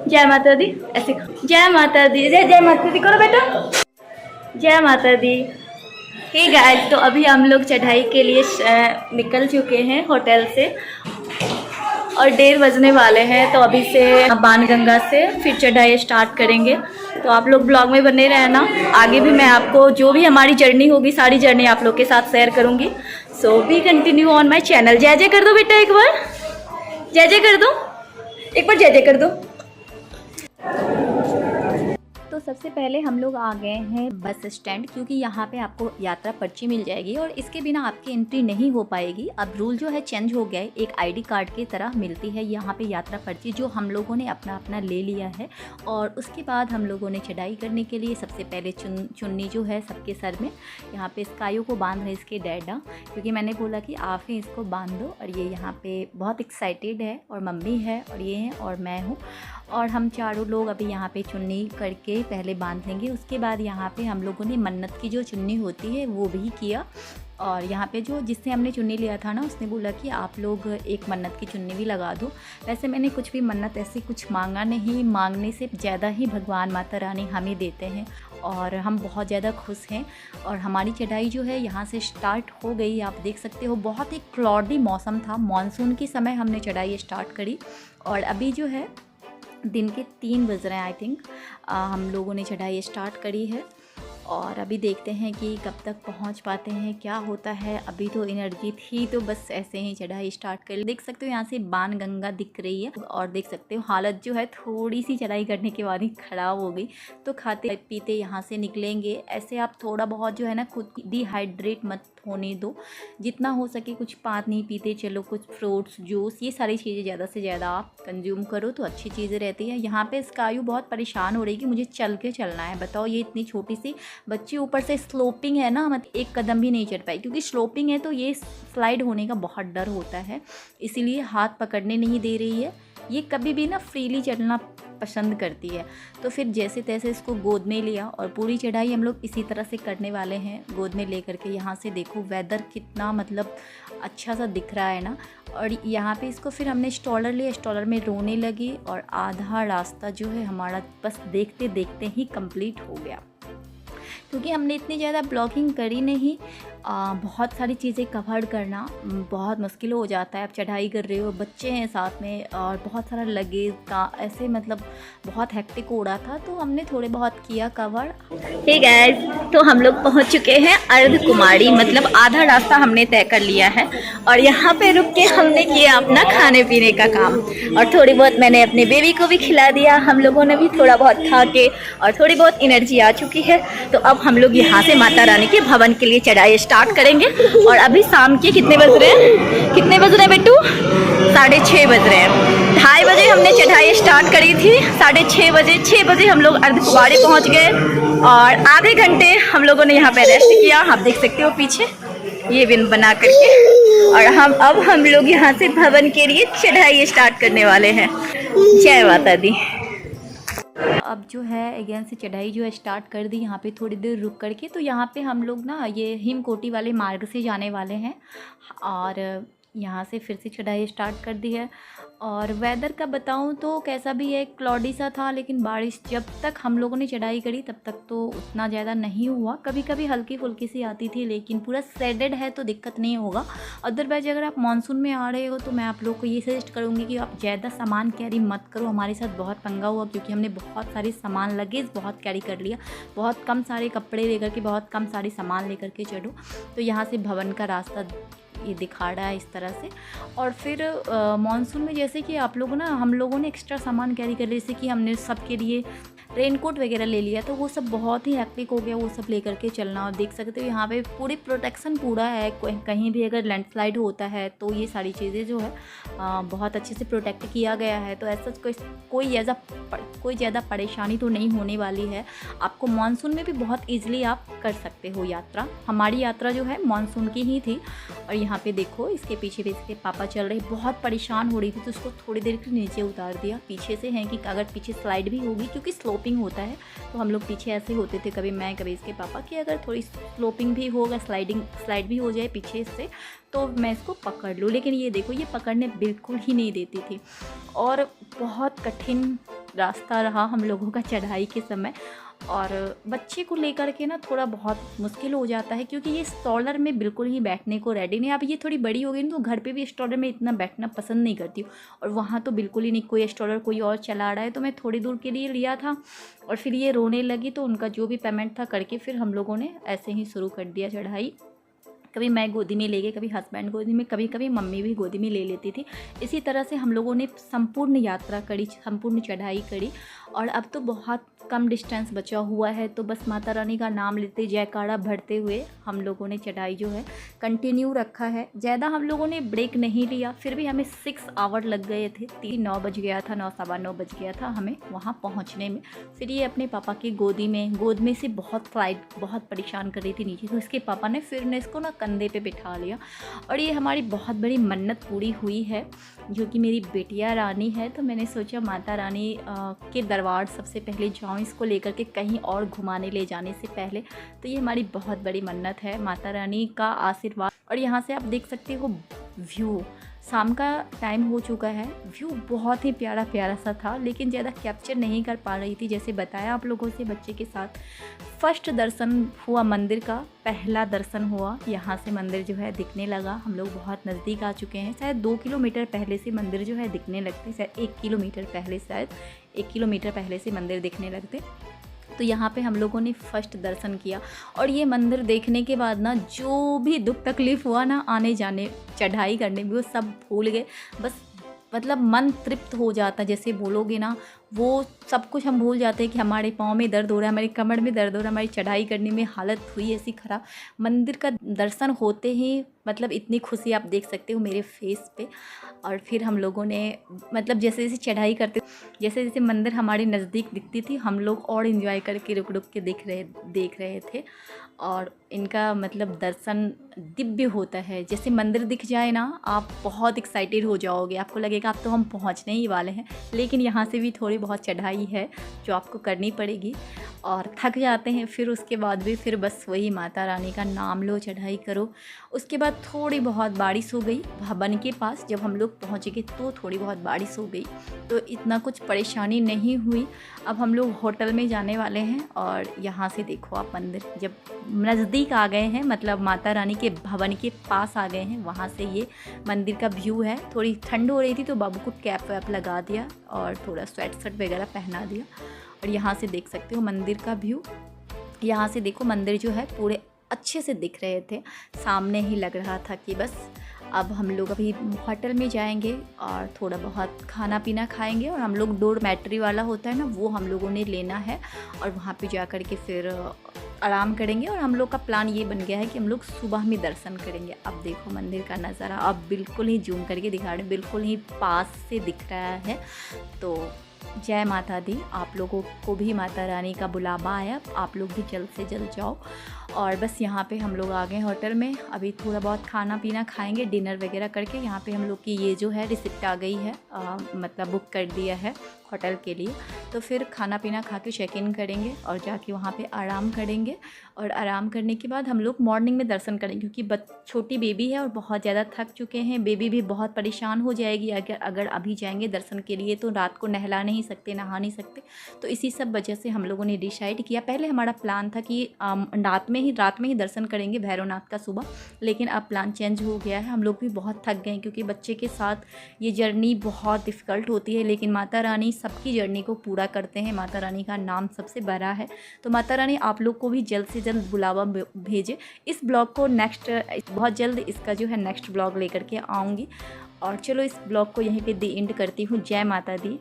जय माता दी, ऐसे जय माता दी, जय जय माता दी करो बेटा, जय माता दी। हे गाइस, तो अभी हम लोग चढ़ाई के लिए निकल चुके हैं होटल से और 1:30 बजने वाले हैं। तो अभी से बाणगंगा से फिर चढ़ाई स्टार्ट करेंगे। तो आप लोग ब्लॉग में बने रहना, आगे भी मैं आपको जो भी हमारी जर्नी होगी सारी जर्नी आप लोग के साथ शेयर करूँगी। So be continue on my channel. जय जय कर दो बेटा, एक बार जय जय कर दो, एक बार जय जय कर दो। तो सबसे पहले हम लोग आ गए हैं बस स्टैंड, क्योंकि यहाँ पे आपको यात्रा पर्ची मिल जाएगी और इसके बिना आपकी एंट्री नहीं हो पाएगी। अब रूल जो है चेंज हो गया है, एक आईडी कार्ड की तरह मिलती है यहाँ पे यात्रा पर्ची, जो हम लोगों ने अपना अपना ले लिया है। और उसके बाद हम लोगों ने चढ़ाई करने के लिए सबसे पहले चुन्नी जो है सबके सर में, यहाँ पे स्काइयों को बांध रहे इसके डैडा, क्योंकि मैंने बोला कि आप ही इसको बांध दो। और ये यहाँ पे बहुत एक्साइटेड है, और मम्मी है और ये हैं और मैं हूँ, और हम चारों लोग अभी यहाँ पे चुन्नी करके पहले बांध लेंगे। उसके बाद यहाँ पे हम लोगों ने मन्नत की जो चुन्नी होती है वो भी किया। और यहाँ पे जो जिससे हमने चुन्नी लिया था ना, उसने बोला कि आप लोग एक मन्नत की चुन्नी भी लगा दो। वैसे मैंने कुछ भी मन्नत ऐसी कुछ मांगा नहीं, मांगने से ज़्यादा ही भगवान माता रानी हमें देते हैं और हम बहुत ज़्यादा खुश हैं। और हमारी चढ़ाई जो है यहाँ से स्टार्ट हो गई, आप देख सकते हो। बहुत ही क्लॉडी मौसम था, मानसून के समय हमने चढ़ाई स्टार्ट करी और अभी जो है दिन के 3 बज रहे हैं आई थिंक। हम लोगों ने चढ़ाई स्टार्ट करी है और अभी देखते हैं कि कब तक पहुंच पाते हैं, क्या होता है। अभी तो एनर्जी थी तो बस ऐसे ही चढ़ाई स्टार्ट कर। देख सकते हो यहाँ से बाणगंगा दिख रही है और देख सकते हो हालत जो है थोड़ी सी चढ़ाई करने के बाद ही ख़राब हो गई। तो खाते पीते यहाँ से निकलेंगे। ऐसे आप थोड़ा बहुत जो है ना खुद डिहाइड्रेट मत होने दो, जितना हो सके कुछ पानी पीते चलो, कुछ फ्रूट्स जूस, ये सारी चीज़ें ज़्यादा से ज़्यादा आप कंज्यूम करो तो अच्छी चीज़ें रहती है। यहाँ पे स्कायू बहुत परेशान हो रही है कि मुझे चल के चलना है। बताओ, ये इतनी छोटी सी बच्ची, ऊपर से स्लोपिंग है ना, मतलब एक कदम भी नहीं चढ़ पाई, क्योंकि स्लोपिंग है तो ये स्लाइड होने का बहुत डर होता है, इसीलिए हाथ पकड़ने नहीं दे रही है। ये कभी भी ना फ्रीली चलना पसंद करती है। तो फिर जैसे तैसे इसको गोद में लिया और पूरी चढ़ाई हम लोग इसी तरह से करने वाले हैं, गोद में ले करके। यहाँ से देखो वेदर कितना मतलब अच्छा सा दिख रहा है ना। और यहाँ पे इसको फिर हमने स्टॉलर लिया, स्टॉलर में रोने लगी और आधा रास्ता जो है हमारा बस देखते देखते ही कंप्लीट हो गया, क्योंकि हमने इतनी ज़्यादा ब्लॉगिंग करी नहीं। बहुत सारी चीज़ें कवर करना बहुत मुश्किल हो जाता है। आप चढ़ाई कर रहे हो, बच्चे हैं साथ में और बहुत सारा लगेज का ऐसे मतलब बहुत हेक्टिक हो रहा था, तो हमने थोड़े बहुत किया कवर। हे गाइस, तो हम लोग पहुंच चुके हैं अर्धकुमारी, मतलब आधा रास्ता हमने तय कर लिया है और यहाँ पे रुक के हमने किया अपना खाने पीने का काम। और थोड़ी बहुत मैंने अपने बेबी को भी खिला दिया, हम लोगों ने भी थोड़ा बहुत खा के, और थोड़ी बहुत एनर्जी आ चुकी है। तो अब हम लोग यहाँ से माता रानी के भवन के लिए चढ़ाई स्टार्ट करेंगे। और अभी शाम के कितने बज रहे हैं, कितने बज रहे हैं बेटू? 6:30 बज रहे हैं। 2:30 बजे हमने चढ़ाई स्टार्ट करी थी, 6:30 बजे हम लोग अर्धकुमारी पहुँच गए और आधे घंटे हम लोगों ने यहाँ पे रेस्ट किया। आप देख सकते हो पीछे ये बिन बना करके। और हम लोग यहाँ से भवन के लिए चढ़ाई स्टार्ट करने वाले हैं। जय माता दी। अब जो है अगेन से चढ़ाई जो है स्टार्ट कर दी, यहाँ पे थोड़ी देर रुक करके। तो यहाँ पे हम लोग ना ये हिमकोटी वाले मार्ग से जाने वाले हैं और यहाँ से फिर से चढ़ाई स्टार्ट कर दी है। और वेदर का बताऊँ तो कैसा भी है, क्लॉडी सा था, लेकिन बारिश जब तक हम लोगों ने चढ़ाई करी तब तक तो उतना ज़्यादा नहीं हुआ। कभी कभी हल्की फुल्की सी आती थी, लेकिन पूरा शेडेड है तो दिक्कत नहीं होगा। अदरवाइज अगर आप मानसून में आ रहे हो तो मैं आप लोग को ये सजेस्ट करूँगी कि आप ज़्यादा सामान कैरी मत करो। हमारे साथ बहुत पंगा हुआ, क्योंकि हमने बहुत सारे सामान लगेज बहुत कैरी कर लिया, बहुत कम सारे कपड़े लेकर के, बहुत कम सारे सामान लेकर के चढ़ो। तो यहाँ से भवन का रास्ता ये दिखा रहा है इस तरह से। और फिर मानसून में जैसे कि आप लोगों ना, हम लोगों ने एक्स्ट्रा सामान कैरी कर लिया, जैसे कि हमने सबके लिए रेनकोट वगैरह ले लिया, तो वो सब बहुत ही हैक्टिक हो गया वो सब लेकर के चलना। और देख सकते हो यहाँ पे पूरी प्रोटेक्शन पूरा है, कहीं भी अगर लैंडस्लाइड होता है तो ये सारी चीज़ें जो है बहुत अच्छे से प्रोटेक्ट किया गया है। तो ऐसा कोई ज़्यादा परेशानी तो नहीं होने वाली है। आपको मानसून में भी बहुत ईजिली आप कर सकते हो यात्रा। हमारी यात्रा जो है मानसून की ही थी। और यहाँ पे देखो इसके पीछे भी इसके पापा चल रहे, बहुत परेशान हो रही थी तो उसको थोड़ी देर के नीचे उतार दिया। पीछे से हैं कि अगर पीछे स्लाइड भी होगी, क्योंकि स्लोपिंग होता है, तो हम लोग पीछे ऐसे होते थे, कभी मैं कभी इसके पापा, कि अगर थोड़ी स्लोपिंग भी होगा, स्लाइड भी हो जाए पीछे से तो मैं इसको पकड़ लूँ। लेकिन ये देखो, ये पकड़ने बिल्कुल ही नहीं देती थी और बहुत कठिन रास्ता रहा हम लोगों का चढ़ाई के समय। और बच्चे को लेकर के ना थोड़ा बहुत मुश्किल हो जाता है, क्योंकि ये स्ट्रॉलर में बिल्कुल ही बैठने को रेडी नहीं। अब ये थोड़ी बड़ी हो गई ना, तो घर पे भी स्ट्रॉलर में इतना बैठना पसंद नहीं करती हूँ, और वहाँ तो बिल्कुल ही नहीं, कोई स्ट्रॉलर कोई और चला रहा है। तो मैं थोड़ी दूर के लिए लिया था और फिर ये रोने लगी, तो उनका जो भी पेमेंट था करके फिर हम लोगों ने ऐसे ही शुरू कर दिया चढ़ाई। कभी मैं गोदी में ले गई, कभी हस्बैंड गोदी में, कभी कभी मम्मी भी गोदी में ले लेती थी। इसी तरह से हम लोगों ने संपूर्ण यात्रा करी, संपूर्ण चढ़ाई करी। और अब तो बहुत कम डिस्टेंस बचा हुआ है, तो बस माता रानी का नाम लेते, जयकारा भरते हुए हम लोगों ने चढ़ाई जो है कंटिन्यू रखा है। ज़्यादा हम लोगों ने ब्रेक नहीं लिया, फिर भी हमें 6 आवर लग गए थे। 9 बज गया था, 9 सवा 9 बज गया था हमें वहाँ पहुँचने में। फिर ये अपने पापा की गोद में से बहुत परेशान कर रही थी नीचे, तो इसके पापा ने फिर ने इसको ना कंधे पे बिठा लिया। और ये हमारी बहुत बड़ी मन्नत पूरी हुई है, जो कि मेरी बेटिया रानी है। तो मैंने सोचा माता रानी के दरबार सबसे पहले जाऊँ, इसको लेकर के कहीं और घुमाने ले जाने से पहले। तो ये हमारी बहुत बड़ी मन्नत है, माता रानी का आशीर्वाद। और यहाँ से आप देख सकते हो व्यू, शाम का टाइम हो चुका है, व्यू बहुत ही प्यारा प्यारा सा था, लेकिन ज़्यादा कैप्चर नहीं कर पा रही थी। जैसे बताया आप लोगों से, बच्चे के साथ फर्स्ट दर्शन हुआ, मंदिर का पहला दर्शन हुआ। यहाँ से मंदिर जो है दिखने लगा। हम लोग बहुत नज़दीक आ चुके हैं, शायद 2 किलोमीटर पहले से मंदिर जो है दिखने लगते, शायद 1 किलोमीटर पहले, शायद 1 किलोमीटर पहले से मंदिर दिखने लगते। तो यहाँ पे हम लोगों ने फर्स्ट दर्शन किया। और ये मंदिर देखने के बाद ना जो भी दुख तकलीफ़ हुआ ना आने जाने चढ़ाई करने में, वो सब भूल गए। बस मतलब मन तृप्त हो जाता, जैसे बोलोगे ना, वो सब कुछ हम भूल जाते हैं कि हमारे पाँव में दर्द हो रहा है, हमारी कमर में दर्द हो रहा है, हमारी चढ़ाई करने में हालत हुई ऐसी ख़राब। मंदिर का दर्शन होते ही मतलब इतनी खुशी आप देख सकते हो मेरे फेस पे। और फिर हम लोगों ने मतलब जैसे जैसे चढ़ाई करते, जैसे जैसे मंदिर हमारे नज़दीक दिखती थी, हम लोग और इन्जॉय करके रुक रुक के देख रहे थे। और इनका मतलब दर्शन दिव्य होता है। जैसे मंदिर दिख जाए ना, आप बहुत एक्साइटेड हो जाओगे, आपको लगेगा अब तो हम पहुंचने ही वाले हैं। लेकिन यहाँ से भी थोड़ी बहुत चढ़ाई है जो आपको करनी पड़ेगी, और थक जाते हैं। फिर उसके बाद भी फिर बस वही माता रानी का नाम लो, चढ़ाई करो। उसके बाद थोड़ी बहुत बारिश हो गई भवन के पास, जब हम लोग पहुँचे तो थोड़ी बहुत बारिश हो गई, तो इतना कुछ परेशानी नहीं हुई। अब हम लोग होटल में जाने वाले हैं। और यहाँ से देखो आप, मंदिर जब नज़दीक आ गए हैं, मतलब माता रानी के भवन के पास आ गए हैं, वहाँ से ये मंदिर का व्यू है। थोड़ी ठंड हो रही थी तो बाबू को कैप वैप लगा दिया और थोड़ा स्वेट शर्ट वगैरह पहना दिया। और यहाँ से देख सकते हो मंदिर का व्यू। यहाँ से देखो मंदिर जो है पूरे अच्छे से दिख रहे थे, सामने ही लग रहा था कि बस अब हम लोग अभी होटल में जाएंगे और थोड़ा बहुत खाना पीना खाएंगे। और हम लोग डोरमेट्री वाला होता है ना, वो हम लोगों ने लेना है, और वहाँ पे जा कर के फिर आराम करेंगे। और हम लोग का प्लान ये बन गया है कि हम लोग सुबह में दर्शन करेंगे। अब देखो मंदिर का नज़ारा, अब बिल्कुल ही जूम करके दिखा रहे, बिल्कुल ही पास से दिख रहा है। तो जय माता दी। आप लोगों को भी माता रानी का बुलावा आया, आप लोग भी जल्द से जल्द जाओ। और बस यहाँ पे हम लोग आ गए होटल में, अभी थोड़ा बहुत खाना पीना खाएंगे, डिनर वगैरह करके। यहाँ पे हम लोग की ये जो है रिसिप्ट आ गई है, मतलब बुक कर दिया है होटल के लिए। तो फिर खाना पीना खा के चेक इन करेंगे और जाके वहाँ पे आराम करेंगे। और आराम करने के बाद हम लोग मॉर्निंग में दर्शन करेंगे, क्योंकि छोटी बेबी है और बहुत ज़्यादा थक चुके हैं। बेबी भी बहुत परेशान हो जाएगी अगर अभी जाएंगे दर्शन के लिए, तो रात को नहला नहीं सकते, नहा नहीं सकते। तो इसी सब वजह से हम लोगों ने डिसाइड किया। पहले हमारा प्लान था कि रात में ही दर्शन करेंगे भैरवनाथ का सुबह, लेकिन अब प्लान चेंज हो गया है। हम लोग भी बहुत थक गए, क्योंकि बच्चे के साथ ये जर्नी बहुत डिफ़िकल्ट होती है, लेकिन माता रानी सबकी जर्नी को पूरा करते हैं। माता रानी का नाम सबसे बड़ा है। तो माता रानी आप लोग को भी जल्द से जल्द बुलावा भेजे। इस ब्लॉग को बहुत जल्द इसका जो है नेक्स्ट ब्लॉग लेकर के आऊँगी। और चलो इस ब्लॉग को यहीं पे दी एंड करती हूँ। जय माता दी।